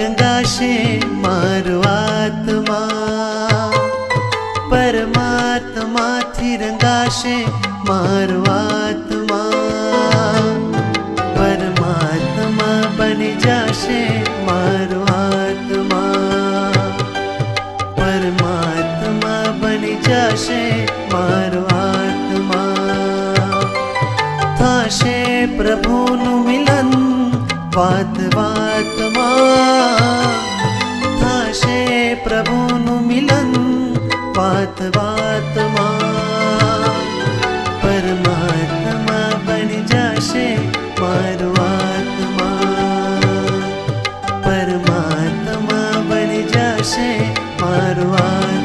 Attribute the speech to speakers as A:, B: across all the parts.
A: રંગાશે મારો આત્મા, પરમાત્માથી રંગાશે મારો આત્મા, પરમાત્મા બની જશે મારો આત્મા, પરમાત્મા બની જશે મારો આત્મા. થશે પ્રભુનું મિલન વાત વાતમાં, થશે પ્રભુનું મિલન વાત વાતમાં, પરમાત્મા બની જશે મારો આત્મા, પરમાત્મા બની જશે મારો આત્મા.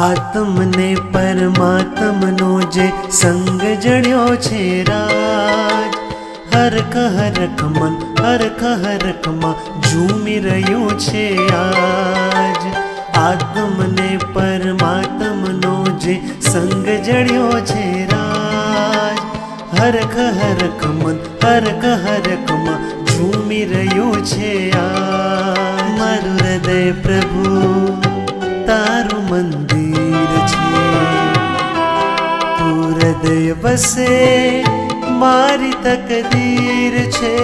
A: આત્મને પરમાત્મનો જે સંગ જડ્યો છે રાજ, હરખ હરખ મન હરખ હરખમાં ઝૂમી રહ્યું છે આજ. આત્મને પરમાત્મનો જે સંગ જડ્યો છે રાજ, હરખ હરખ મન હરખ હરખમાં ઝૂમી રહ્યું છે આજ. મારું હૃદય પ્રભુ તારું મંદિર છે, તું હૃદય વસે મારી તકદીર છે.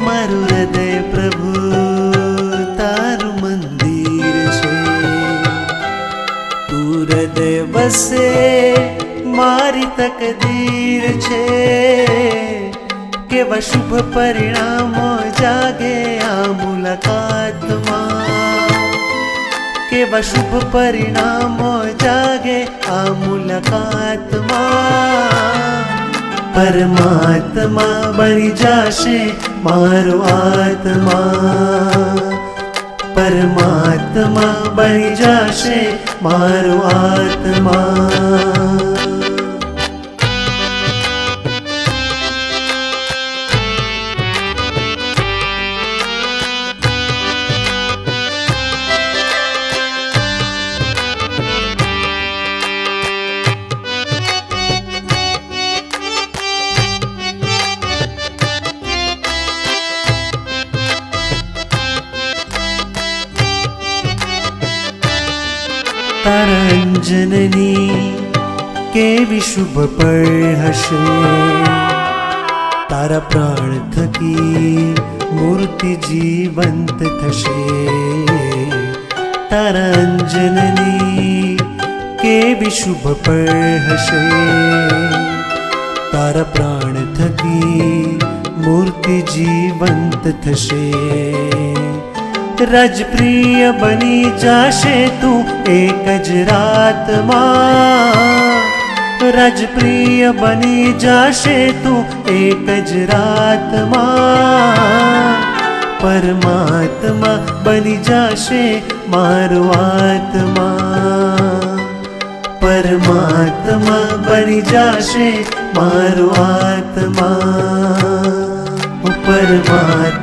A: મારું હૃદય પ્રભુ તારું મંદિર છે, તું હૃદય વસે મારી તકદીર છે. કેવા શુભ પરિણામો જાગે આ મુલાકાતમાં, કેવા શુભ પરિણામો જાગે આ મુલાકાતમાં. પરમાત્મા બની જશે મારો આત્મા, પરમાત્મા બની જશે મારો આત્મા. તારા અંજનની કેવી શુભ પળ હશે, તારા પ્રાણ થકી મૂર્તિ જીવંત થશે. તારા અંજનની કેવી શુભ પળ હશે, તારા પ્રાણ થકી મૂર્તિ જીવંત થશે. રાજપ્રિય બની જશે તું એક જ રાતમાં, રાજપ્રિય બની જશે તું એક જ રાતમાં. પરમાત્મા બની જશે મારો આત્મા, પરમાત્મા બની જશે મારો આત્મા, પરમાત્મા